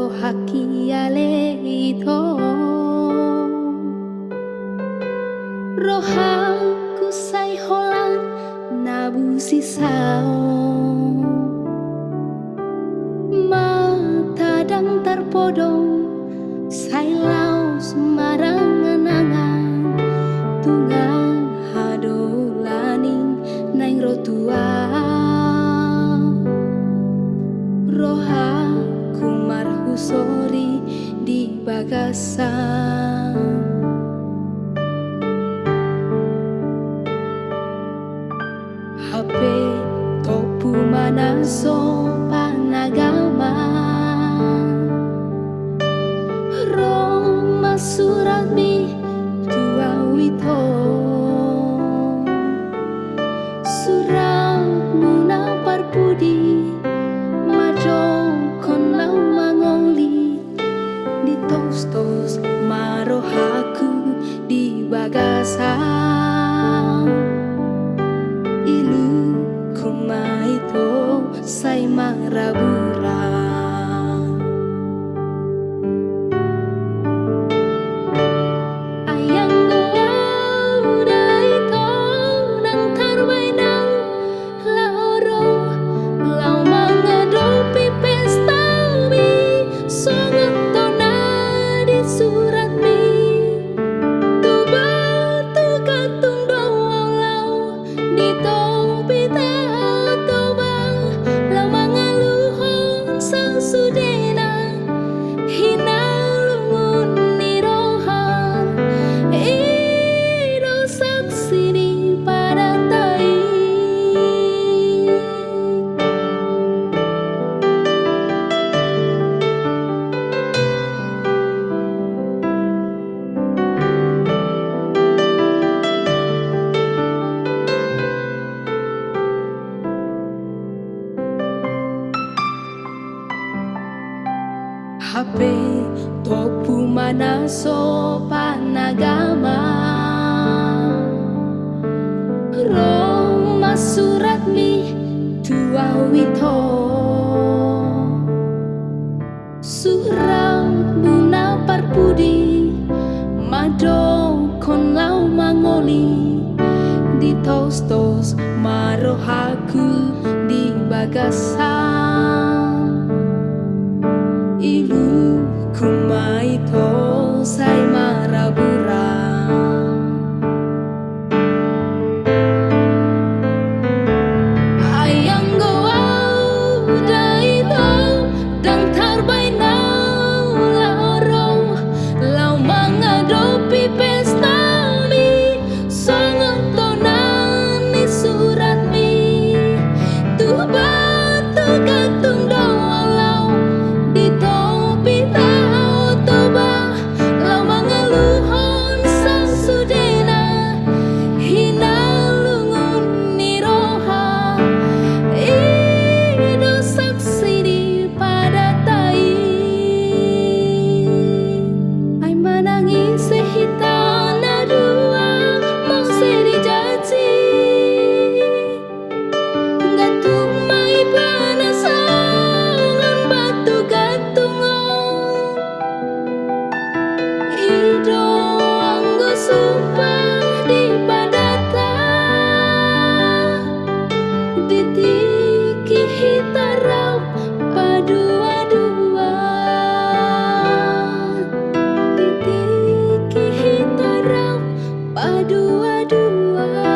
haki ale ito rohaku sai holang nabu sisao mata dang terpodong sai lau semarang anangan tungang hadolaning naing rotua rohaku marhusori di bagasan HP topu manaso panagama Roma surami tua wito surat muna parpudi majong konau mangoli di tostos marohaku di bagasan ilu kumaito sai marabura ayang doa daito nang tarwainang laoro lau mangadopi pesta mi songot tona di surat mi tuba tu katung doa lau di topi toba lau mangaluhon sang sudena hina lungun ni roha ido saksi di pada tai HP topu manaso panagama Roma surat mi tua wito surat buna parpudi madong kon lau mangoli di tostos marohaku di bagasan ilu kumaito sai marabura ayang goa daito dang tarbainau laoro lau mangadopi pesta mi songot tonan ni surat mi tuba tu katung doa lau di topi tau toba lau mangaluhon sang sudena hina lungun ni roha ido saksi di pada tai ai manangis sehitana dua mau seri janji gatung mai panasangan batu gatungon ido anggo sumpah di padata ditiki hitarau padua-dua ditiki hitarau padua-dua